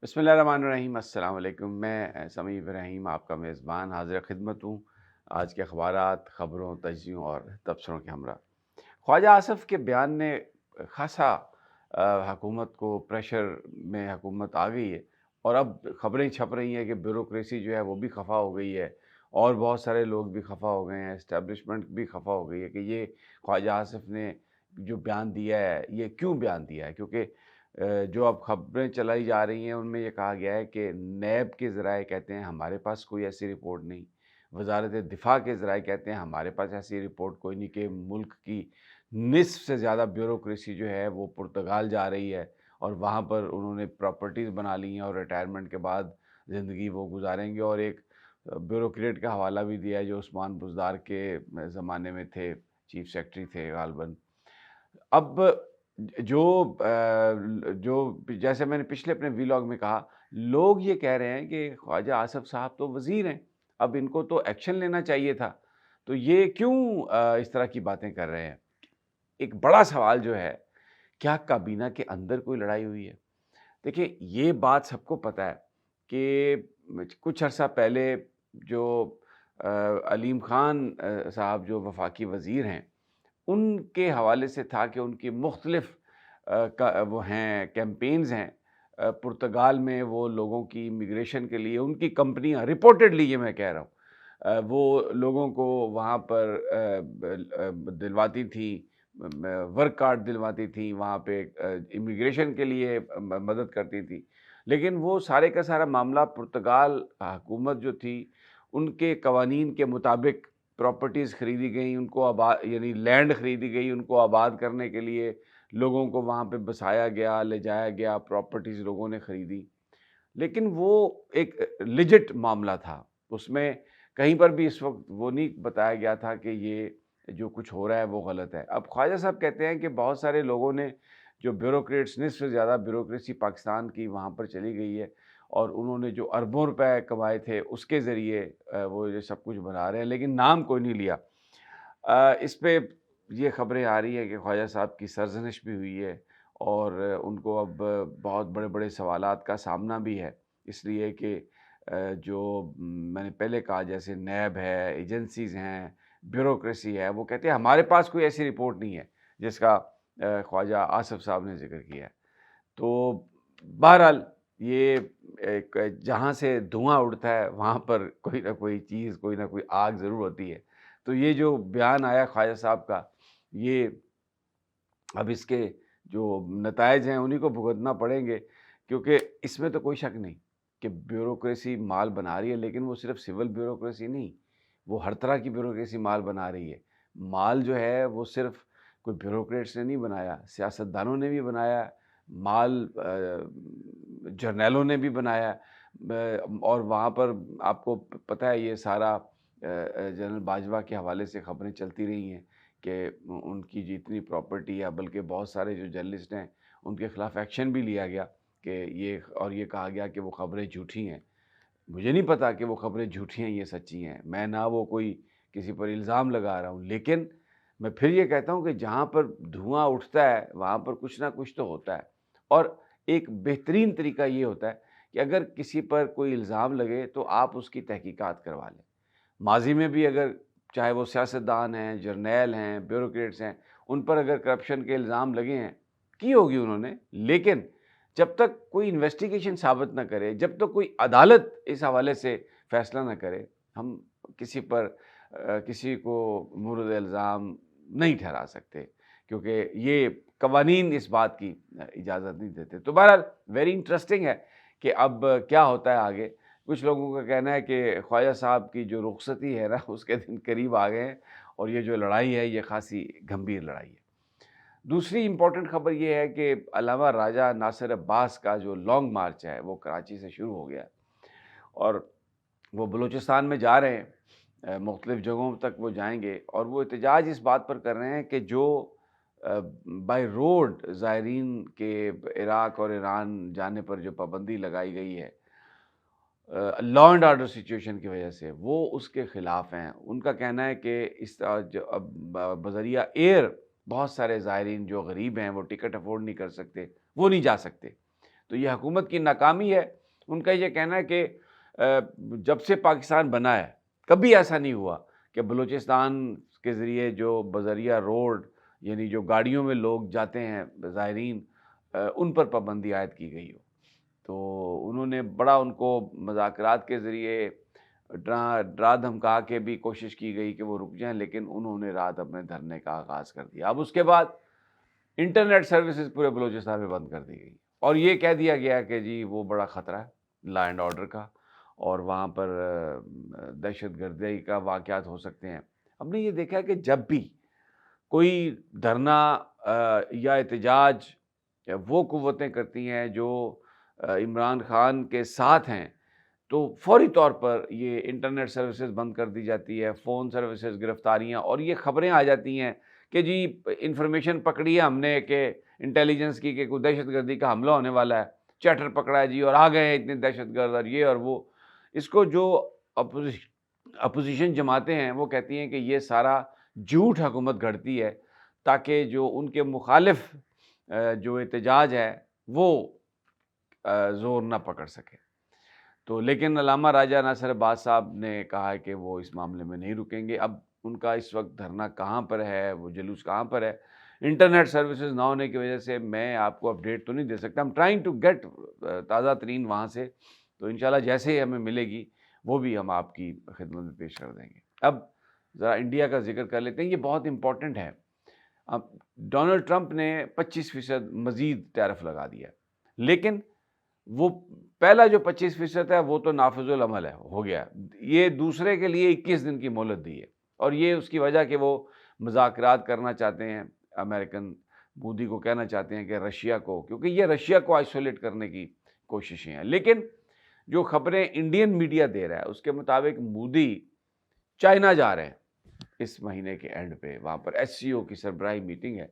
بسم اللہ الرحمن الرحیم۔ السلام علیکم۔ میں سمیع ابراہیم آپ کا میزبان حاضر خدمت ہوں آج کے اخبارات، خبروں، تجزیوں اور تبصروں کے ہمراہ۔ خواجہ آصف کے بیان نے خاصا حکومت کو پریشر میں حکومت آ گئی ہے، اور اب خبریں چھپ رہی ہیں کہ بیوروکریسی جو ہے وہ بھی خفا ہو گئی ہے، اور بہت سارے لوگ بھی خفا ہو گئے ہیں، اسٹیبلشمنٹ بھی خفا ہو گئی ہے کہ یہ خواجہ آصف نے جو بیان دیا ہے یہ کیوں بیان دیا ہے۔ کیونکہ جو اب خبریں چلائی جا رہی ہیں ان میں یہ کہا گیا ہے کہ نیب کے ذرائع کہتے ہیں ہمارے پاس کوئی ایسی رپورٹ نہیں، وزارت دفاع کے ذرائع کہتے ہیں ہمارے پاس ایسی رپورٹ کوئی نہیں، کہ ملک کی نصف سے زیادہ بیوروکریسی جو ہے وہ پرتگال جا رہی ہے، اور وہاں پر انہوں نے پراپرٹیز بنا لی ہیں اور ریٹائرمنٹ کے بعد زندگی وہ گزاریں گے۔ اور ایک بیوروکریٹ کا حوالہ بھی دیا ہے جو عثمان بزدار کے زمانے میں تھے، چیف سیکرٹری تھے غالباً۔ اب جو جو جیسے میں نے پچھلے اپنے ویلاگ میں کہا، لوگ یہ کہہ رہے ہیں کہ خواجہ آصف صاحب تو وزیر ہیں، اب ان کو تو ایکشن لینا چاہیے تھا، تو یہ کیوں اس طرح کی باتیں کر رہے ہیں۔ ایک بڑا سوال جو ہے، کیا کابینہ کے اندر کوئی لڑائی ہوئی ہے؟ دیکھیں، یہ بات سب کو پتہ ہے کہ کچھ عرصہ پہلے جو علیم خان صاحب جو وفاقی وزیر ہیں، ان کے حوالے سے تھا کہ ان کی مختلف وہ ہیں کیمپینز ہیں پرتگال میں، وہ لوگوں کی امیگریشن کے لیے ان کی کمپنیاں رپورٹڈلی، یہ میں کہہ رہا ہوں، وہ لوگوں کو وہاں پر دلواتی تھیں، ورک کارڈ دلواتی تھیں، وہاں پہ امیگریشن کے لیے مدد کرتی تھیں۔ لیکن وہ سارے کا سارا معاملہ پرتگال حکومت جو تھی ان کے قوانین کے مطابق پراپرٹیز خریدی گئیں، ان کو آباد یعنی لینڈ خریدی گئی، ان کو آباد کرنے کے لیے لوگوں کو وہاں پہ بسایا گیا، لے جایا گیا، پراپرٹیز لوگوں نے خریدی۔ لیکن وہ ایک لیجٹ معاملہ تھا، اس میں کہیں پر بھی اس وقت وہ نہیں بتایا گیا تھا کہ یہ جو کچھ ہو رہا ہے وہ غلط ہے۔ اب خواجہ صاحب کہتے ہیں کہ بہت سارے لوگوں نے، جو بیوروکریٹس، نصف سے زیادہ بیوروکریسی پاکستان کی وہاں پر چلی گئی ہے، اور انہوں نے جو اربوں روپے کمائے تھے اس کے ذریعے وہ یہ سب کچھ بنا رہے ہیں، لیکن نام کوئی نہیں لیا۔ اس پہ یہ خبریں آ رہی ہیں کہ خواجہ صاحب کی سرزنش بھی ہوئی ہے، اور ان کو اب بہت بڑے بڑے سوالات کا سامنا بھی ہے، اس لیے کہ جو میں نے پہلے کہا جیسے نیب ہے، ایجنسیز ہیں، بیوروکریسی ہے، وہ کہتے ہیں ہمارے پاس کوئی ایسی رپورٹ نہیں ہے جس کا خواجہ آصف صاحب نے ذکر کیا ہے۔ تو بہرحال یہ ایک جہاں سے دھواں اڑتا ہے وہاں پر کوئی نہ کوئی چیز، کوئی نہ کوئی آگ ضرور ہوتی ہے۔ تو یہ جو بیان آیا خواجہ صاحب کا، یہ اب اس کے جو نتائج ہیں انہی کو بھگتنا پڑیں گے، کیونکہ اس میں تو کوئی شک نہیں کہ بیوروکریسی مال بنا رہی ہے، لیکن وہ صرف سول بیوروکریسی نہیں، وہ ہر طرح کی بیوروکریسی مال بنا رہی ہے۔ مال جو ہے وہ صرف کوئی بیوروکریٹس نے نہیں بنایا، سیاستدانوں نے بھی بنایا، مال جرنیلوں نے بھی بنایا، اور وہاں پر آپ کو پتہ ہے یہ سارا جنرل باجوہ کے حوالے سے خبریں چلتی رہی ہیں کہ ان کی جتنی پراپرٹی ہے، بلکہ بہت سارے جو جرنلسٹ ہیں ان کے خلاف ایکشن بھی لیا گیا، کہ یہ کہا گیا کہ وہ خبریں جھوٹی ہیں۔ مجھے نہیں پتا کہ وہ خبریں جھوٹی ہیں، یہ سچی ہیں، میں نہ وہ کوئی کسی پر الزام لگا رہا ہوں، لیکن میں پھر یہ کہتا ہوں کہ جہاں پر دھواں اٹھتا ہے وہاں پر کچھ نہ کچھ تو ہوتا ہے، اور ایک بہترین طریقہ یہ ہوتا ہے کہ اگر کسی پر کوئی الزام لگے تو آپ اس کی تحقیقات کروا لیں۔ ماضی میں بھی اگر چاہے وہ سیاستدان ہیں، جرنیل ہیں، بیوروکریٹس ہیں، ان پر اگر کرپشن کے الزام لگے ہیں، کی ہوگی انہوں نے، لیکن جب تک کوئی انویسٹیگیشن ثابت نہ کرے، جب تک کوئی عدالت اس حوالے سے فیصلہ نہ کرے، ہم کسی پر کسی کو مورد الزام نہیں ٹھہرا سکتے، کیونکہ یہ قوانین اس بات کی اجازت نہیں دیتے۔ تو بہرحال ویری انٹرسٹنگ ہے کہ اب کیا ہوتا ہے آگے۔ کچھ لوگوں کا کہنا ہے کہ خواجہ صاحب کی جو رخصتی ہے نا اس کے دن قریب آ گئے ہیں، اور یہ جو لڑائی ہے یہ خاصی گمبھیر لڑائی ہے۔ دوسری امپورٹنٹ خبر یہ ہے کہ علامہ راجہ ناصر عباس کا جو لانگ مارچ ہے وہ کراچی سے شروع ہو گیا ہے، اور وہ بلوچستان میں جا رہے ہیں، مختلف جگہوں تک وہ جائیں گے، اور وہ احتجاج اس بات پر کر رہے ہیں کہ جو بائی روڈ زائرین کے عراق اور ایران جانے پر جو پابندی لگائی گئی ہے لا اینڈ آرڈر سچویشن کی وجہ سے، وہ اس کے خلاف ہیں۔ ان کا کہنا ہے کہ اس بذریعہ ایئر بہت سارے زائرین جو غریب ہیں، وہ ٹکٹ افورڈ نہیں کر سکتے، وہ نہیں جا سکتے۔ تو یہ حکومت کی ناکامی ہے۔ ان کا یہ کہنا ہے کہ جب سے پاکستان بنا ہے کبھی ایسا نہیں ہوا کہ بلوچستان کے ذریعے جو بذریعہ روڈ یعنی جو گاڑیوں میں لوگ جاتے ہیں زائرین ان پر پابندی عائد کی گئی ہو۔ تو انہوں نے بڑا ان کو مذاکرات کے ذریعے ڈرا دھمکا کے بھی کوشش کی گئی کہ وہ رک جائیں، لیکن انہوں نے رات اپنے دھرنے کا آغاز کر دیا۔ اب اس کے بعد انٹرنیٹ سروسز پورے بلوچستان میں بند کر دی گئی اور یہ کہہ دیا گیا کہ جی وہ بڑا خطرہ ہے لا اینڈ آرڈر کا اور وہاں پر دہشت گردی کا واقعات ہو سکتے ہیں۔ ہم نے یہ دیکھا کہ جب بھی کوئی دھرنا یا احتجاج وہ قوتیں کرتی ہیں جو عمران خان کے ساتھ ہیں تو فوری طور پر یہ انٹرنیٹ سروسز بند کر دی جاتی ہے، فون سروسز، گرفتاریاں، اور یہ خبریں آ جاتی ہیں کہ جی انفارمیشن پکڑی ہے ہم نے کہ انٹیلیجنس کی کہ کوئی دہشت گردی کا حملہ ہونے والا ہے، چیٹر پکڑا ہے جی اور آ گئے ہیں اتنے دہشت گرد اور یہ اور وہ۔ اس کو جو اپوزیشن جماعتیں ہیں وہ کہتی ہیں کہ یہ سارا جھوٹ حکومت گھڑتی ہے تاکہ جو ان کے مخالف جو احتجاج ہے وہ زور نہ پکڑ سکے۔ تو لیکن علامہ راجہ ناصر عباس صاحب نے کہا ہے کہ وہ اس معاملے میں نہیں رکیں گے۔ اب ان کا اس وقت دھرنا کہاں پر ہے، وہ جلوس کہاں پر ہے، انٹرنیٹ سروسز نہ ہونے کی وجہ سے میں آپ کو اپڈیٹ تو نہیں دے سکتا۔ ہم ٹرائنگ ٹو گیٹ تازہ ترین وہاں سے، تو انشاءاللہ جیسے ہی ہمیں ملے گی وہ بھی ہم آپ کی خدمت میں پیش کر دیں گے۔ اب ذرا انڈیا کا ذکر کر لیتے ہیں، یہ بہت امپورٹنٹ ہے۔ اب ڈونلڈ ٹرمپ نے 25% مزید ٹیرف لگا دیا، لیکن وہ پہلا جو 25% ہے وہ تو نافذ العمل ہے، ہو گیا۔ یہ دوسرے کے لیے 21 دن کی مہلت دی ہے، اور یہ اس کی وجہ کہ وہ مذاکرات کرنا چاہتے ہیں، امریکن مودی کو کہنا چاہتے ہیں کہ رشیا کو، کیونکہ یہ رشیا کو آئسولیٹ کرنے کی کوششیں ہیں۔ لیکن جو خبریں انڈین میڈیا دے رہا ہے اس کے مطابق مودی چائنا جا رہے ہیں اس مہینے کے اینڈ پہ، وہاں پر ایس سی او کی سربراہی میٹنگ ہے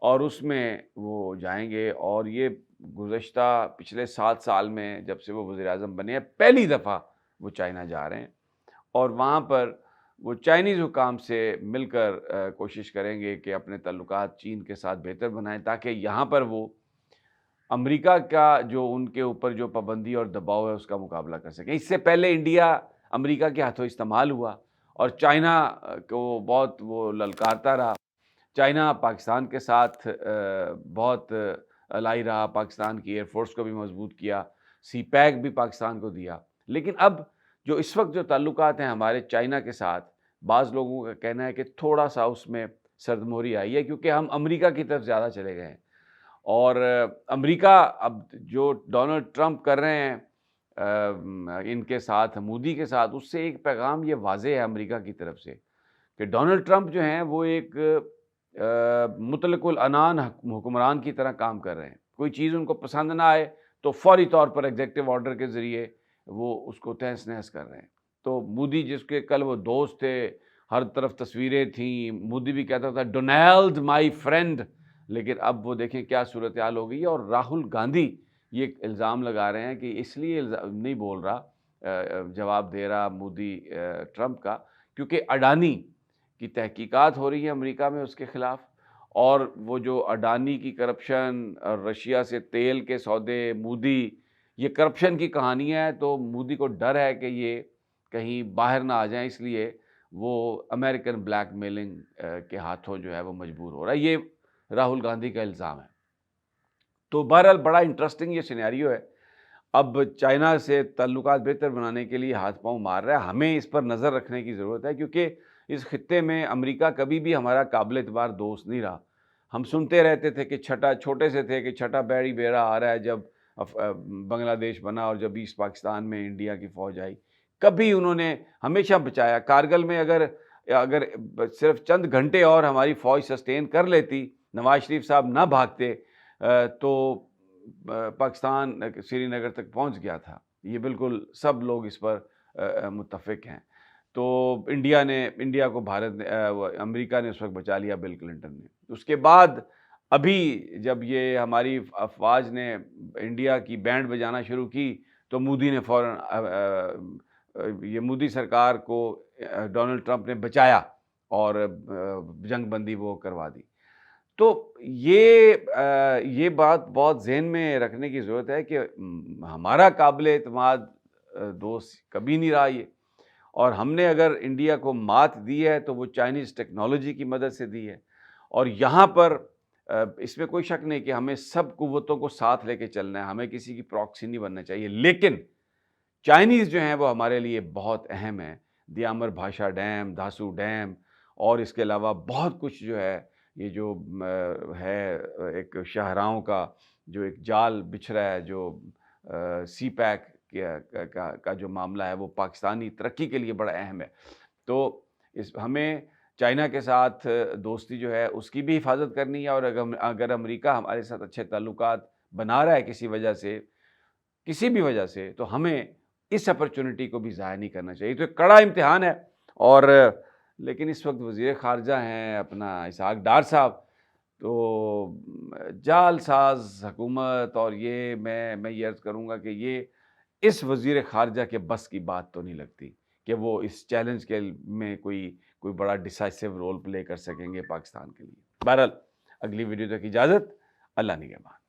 اور اس میں وہ جائیں گے، اور یہ گزشتہ پچھلے 7 سال میں جب سے وہ وزیر اعظم بنے ہیں پہلی دفعہ وہ چائنا جا رہے ہیں، اور وہاں پر وہ چائنیز حکام سے مل کر کوشش کریں گے کہ اپنے تعلقات چین کے ساتھ بہتر بنائیں تاکہ یہاں پر وہ امریکہ کا جو ان کے اوپر جو پابندی اور دباؤ ہے اس کا مقابلہ کر سکیں۔ اس سے پہلے انڈیا امریکہ کے ہاتھوں استعمال ہوا اور چائنا کو بہت وہ للکارتا رہا۔ چائنا پاکستان کے ساتھ بہت الائی رہا، پاکستان کی ایئر فورس کو بھی مضبوط کیا، سی پیک بھی پاکستان کو دیا۔ لیکن اب جو اس وقت جو تعلقات ہیں ہمارے چائنا کے ساتھ، بعض لوگوں کا کہنا ہے کہ تھوڑا سا اس میں سردموری آئی ہے کیونکہ ہم امریکہ کی طرف زیادہ چلے گئے ہیں، اور امریکہ اب جو ڈونلڈ ٹرمپ کر رہے ہیں ان کے ساتھ، مودی کے ساتھ، اس سے ایک پیغام یہ واضح ہے امریکہ کی طرف سے کہ ڈونلڈ ٹرمپ جو ہیں وہ ایک مطلق العنان حکمران کی طرح کام کر رہے ہیں۔ کوئی چیز ان کو پسند نہ آئے تو فوری طور پر ایگزیکٹو آرڈر کے ذریعے وہ اس کو تہس نہس کر رہے ہیں۔ تو مودی جس کے کل وہ دوست تھے، ہر طرف تصویریں تھیں، مودی بھی کہتا تھا ڈونلڈ مائی فرینڈ، لیکن اب وہ دیکھیں کیا صورتحال ہو گئی ہے۔ اور راہل گاندھی یہ الزام لگا رہے ہیں کہ اس لیے نہیں بول رہا، جواب دے رہا مودی ٹرمپ کا، کیونکہ اڈانی کی تحقیقات ہو رہی ہے امریکہ میں اس کے خلاف، اور وہ جو اڈانی کی کرپشن اور رشیا سے تیل کے سودے، مودی، یہ کرپشن کی کہانی ہے، تو مودی کو ڈر ہے کہ یہ کہیں باہر نہ آ جائیں، اس لیے وہ امریکن بلیک میلنگ کے ہاتھوں جو ہے وہ مجبور ہو رہا ہے۔ یہ راہل گاندھی کا الزام ہے۔ تو بہرحال بڑا انٹرسٹنگ یہ سینیریو ہے۔ اب چائنا سے تعلقات بہتر بنانے کے لیے ہاتھ پاؤں مار رہا ہے، ہمیں اس پر نظر رکھنے کی ضرورت ہے، کیونکہ اس خطے میں امریکہ کبھی بھی ہمارا قابل اعتبار دوست نہیں رہا۔ ہم سنتے رہتے تھے کہ چھوٹے سے تھے کہ چھٹا بیڑی بیڑا آ رہا ہے جب بنگلہ دیش بنا اور جب ایسٹ پاکستان میں انڈیا کی فوج آئی، کبھی انہوں نے ہمیشہ بچایا۔ کارگل میں اگر صرف چند گھنٹے اور ہماری فوج سسٹین کر لیتی، نواز شریف صاحب نہ بھاگتے، تو پاکستان سری نگر تک پہنچ گیا تھا۔ یہ بالکل سب لوگ اس پر متفق ہیں۔ تو انڈیا کو امریکہ نے اس وقت بچا لیا، بل کلنٹن نے۔ اس کے بعد ابھی جب یہ ہماری افواج نے انڈیا کی بینڈ بجانا شروع کی تو مودی نے یہ مودی سرکار کو ڈونلڈ ٹرمپ نے بچایا اور جنگ بندی وہ کروا دی۔ تو یہ بات بہت ذہن میں رکھنے کی ضرورت ہے کہ ہمارا قابل اعتماد دوست کبھی نہیں رہا یہ، اور ہم نے اگر انڈیا کو مات دی ہے تو وہ چائنیز ٹیکنالوجی کی مدد سے دی ہے، اور یہاں پر اس میں کوئی شک نہیں کہ ہمیں سب قوتوں کو ساتھ لے کے چلنا ہے، ہمیں کسی کی پراکسی نہیں بننا چاہیے، لیکن چائنیز جو ہیں وہ ہمارے لیے بہت اہم ہیں۔ دیامر بھاشا ڈیم، دھاسو ڈیم، اور اس کے علاوہ بہت کچھ جو ہے، یہ جو ہے ایک شاہراہوں کا جو ایک جال بچھ رہا ہے، جو سی پیک کا جو معاملہ ہے، وہ پاکستانی ترقی کے لیے بڑا اہم ہے۔ تو ہمیں چائنا کے ساتھ دوستی جو ہے اس کی بھی حفاظت کرنی ہے، اور اگر امریکہ ہمارے ساتھ اچھے تعلقات بنا رہا ہے کسی وجہ سے، کسی بھی وجہ سے، تو ہمیں اس اپرچونٹی کو بھی ضائع نہیں کرنا چاہیے۔ تو ایک کڑا امتحان ہے، اور لیکن اس وقت وزیر خارجہ ہیں اپنا اسحاق ڈار صاحب، تو جال ساز حکومت، اور یہ میں یہ عرض کروں گا کہ یہ اس وزیر خارجہ کے بس کی بات تو نہیں لگتی کہ وہ اس چیلنج کے میں کوئی بڑا ڈیسائسو رول پلے کر سکیں گے پاکستان کے لیے۔ بہرحال اگلی ویڈیو تک اجازت، اللہ نگہبان۔